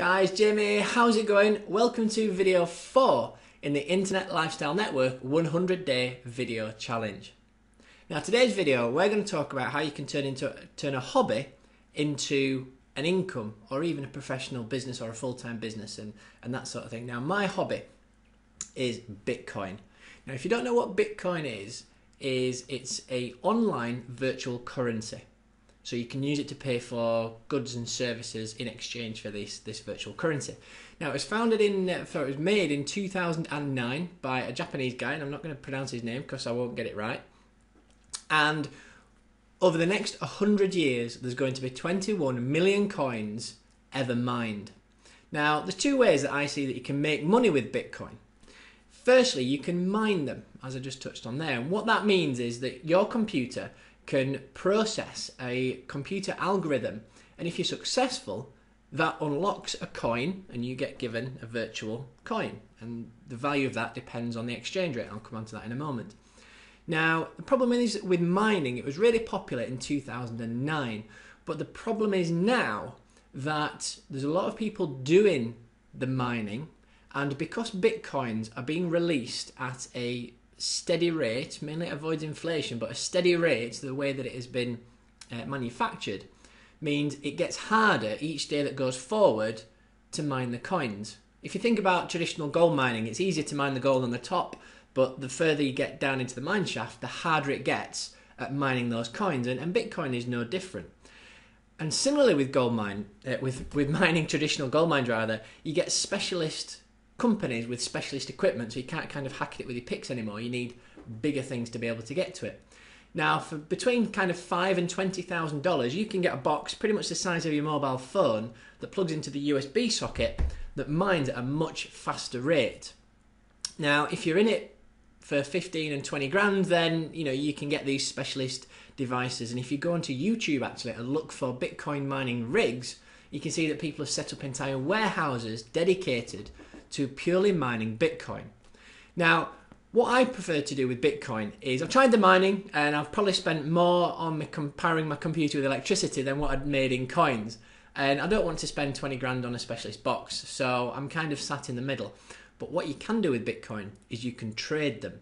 Guys, Jamie, how's it going? Welcome to video 4 in the Internet Lifestyle Network 100-day video challenge. Now today's video we're going to talk about how you can turn a hobby into an income or even a professional business or a full-time business and that sort of thing. Now my hobby is Bitcoin. Now if you don't know what Bitcoin is it's a online virtual currency. So you can use it to pay for goods and services in exchange for this virtual currency. Now it was made in 2009 by a Japanese guy, and I'm not going to pronounce his name because I won't get it right. And over the next 100 years, there's going to be 21 million coins ever mined. Now there's two ways that I see that you can make money with Bitcoin. Firstly, you can mine them, as I just touched on there. And what that means is that your computer can process a computer algorithm, and if you're successful, that unlocks a coin and you get given a virtual coin, and the value of that depends on the exchange rate. I'll come on to that in a moment. Now the problem is with mining, it was really popular in 2009, but the problem is now that there's a lot of people doing the mining, and because Bitcoins are being released at a steady rate, mainly avoids inflation, but a steady rate, the way that it has been manufactured, means it gets harder each day that goes forward to mine the coins. If you think about traditional gold mining, it's easier to mine the gold on the top, but the further you get down into the mine shaft, the harder it gets at mining those coins, and Bitcoin is no different. And similarly with with mining traditional gold mines rather, you get specialist companies with specialist equipment, so you can't kind of hack it with your picks anymore. You need bigger things to be able to get to it. Now for between kind of $5,000 and $20,000 you can get a box pretty much the size of your mobile phone that plugs into the USB socket that mines at a much faster rate. Now if you're in it for 15 and 20 grand, then you can get these specialist devices, and if you go onto YouTube actually and look for Bitcoin mining rigs, you can see that people have set up entire warehouses dedicated to purely mining Bitcoin. Now, what I prefer to do with Bitcoin is I've tried the mining and I've probably spent more on powering my computer with electricity than what I'd made in coins. And I don't want to spend 20 grand on a specialist box, so I'm kind of sat in the middle. But what you can do with Bitcoin is you can trade them.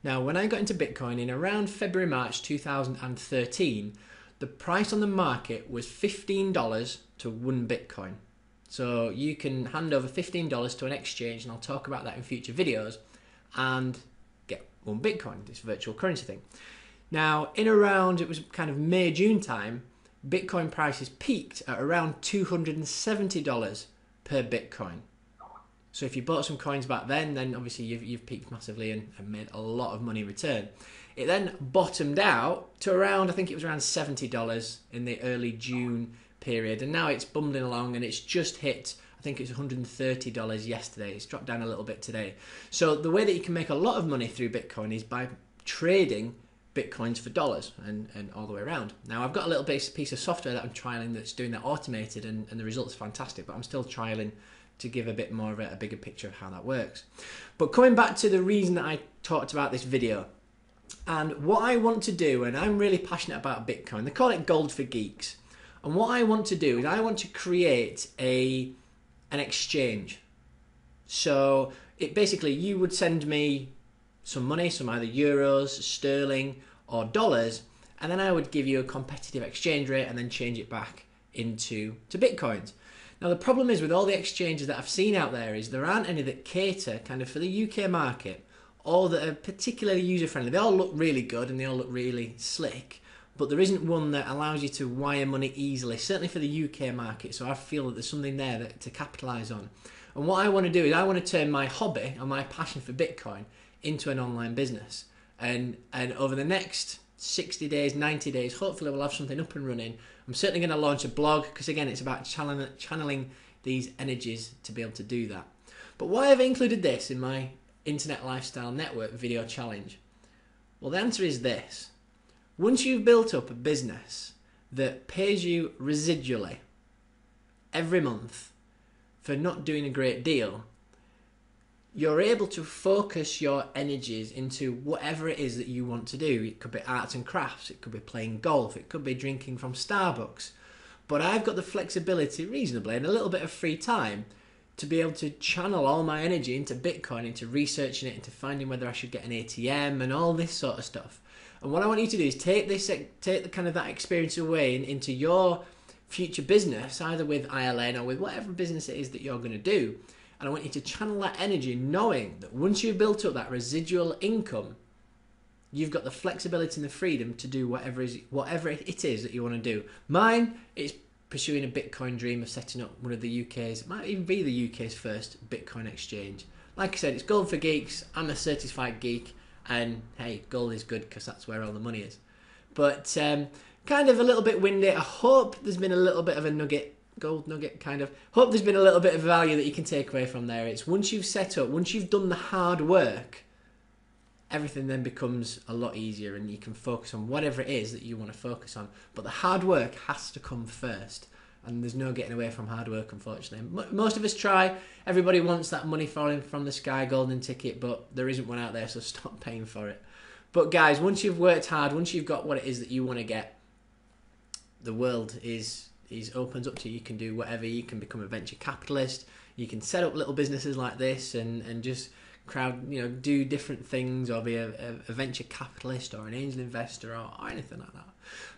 Now, when I got into Bitcoin in around February, March 2013, the price on the market was $15 to 1 Bitcoin. So you can hand over $15 to an exchange, and I'll talk about that in future videos, and get 1 Bitcoin, this virtual currency thing. Now, it was kind of May, June time, Bitcoin prices peaked at around $270 per Bitcoin. So if you bought some coins back then obviously you've peaked massively and made a lot of money in return. It then bottomed out to around, I think it was around $70 in the early June period, and now it's bumbling along and it's just hit, I think it's $130 yesterday. It's dropped down a little bit today. So the way that you can make a lot of money through Bitcoin is by trading Bitcoins for dollars and all the way around. Now I've got a little piece of software that I'm trialing that's doing that automated, and the results are fantastic, but I'm still trialing to give a bit more of a bigger picture of how that works. But coming back to the reason that I talked about this video, and what I want to do, and I'm really passionate about Bitcoin, they call it gold for geeks. And what I want to do is I want to create an exchange. So it basically, you would send me some money, some either euros, sterling or dollars, and then I would give you a competitive exchange rate and then change it back into Bitcoins. Now the problem is with all the exchanges that I've seen out there is there aren't any that cater kind of for the UK market or that are particularly user friendly. They all look really good and they all look really slick, but there isn't one that allows you to wire money easily, certainly for the UK market. So I feel that there's something there to capitalise on. And what I want to do is I want to turn my hobby and my passion for Bitcoin into an online business. And over the next 60 days, 90 days, hopefully we'll have something up and running. I'm certainly going to launch a blog because again, it's about channeling these energies to be able to do that. But why have I included this in my Internet Lifestyle Network video challenge? Well, the answer is this. Once you've built up a business that pays you residually every month for not doing a great deal, you're able to focus your energies into whatever it is that you want to do. It could be arts and crafts, it could be playing golf, it could be drinking from Starbucks. but I've got the flexibility reasonably and a little bit of free time to be able to channel all my energy into Bitcoin, into researching it, into finding whether I should get an ATM and all this sort of stuff. And what I want you to do is take the kind of that experience away into your future business, either with ILN or with whatever business it is that you're going to do. And I want you to channel that energy knowing that once you've built up that residual income, you've got the flexibility and the freedom to do whatever it is that you want to do. Mine is pursuing a Bitcoin dream of setting up one of the UK's, it might even be the UK's first Bitcoin exchange. Like I said, it's gold for geeks. I'm a certified geek, and hey, gold is good because that's where all the money is. But kind of a little bit windy. I hope there's been a little bit of a nugget, gold nugget kind of. Hope there's been a little bit of value that you can take away from there. It's once you've set up, once you've done the hard work, everything then becomes a lot easier and you can focus on whatever it is that you want to focus on. But the hard work has to come first. And there's no getting away from hard work, unfortunately. Most of us try. Everybody wants that money falling from the sky golden ticket, but there isn't one out there, so stop paying for it. But guys, once you've worked hard, once you've got what it is that you want to get, the world is opens up to you. You can do whatever. You can become a venture capitalist. You can set up little businesses like this and just do different things, or be a venture capitalist or an angel investor or anything like that.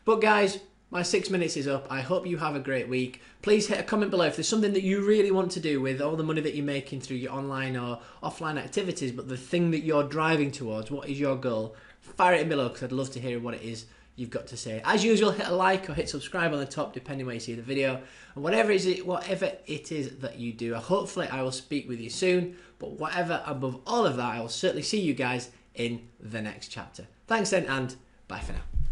But guys, my 6 minutes is up. I hope you have a great week. Please hit a comment below if there's something that you really want to do with all the money that you're making through your online or offline activities, but the thing that you're driving towards, what is your goal? Fire it in below because I'd love to hear what it is you've got to say. As usual, hit a like or hit subscribe on the top, depending where you see the video. And whatever it is that you do, hopefully I will speak with you soon. But whatever, above all of that, I will certainly see you guys in the next chapter. Thanks then, and bye for now.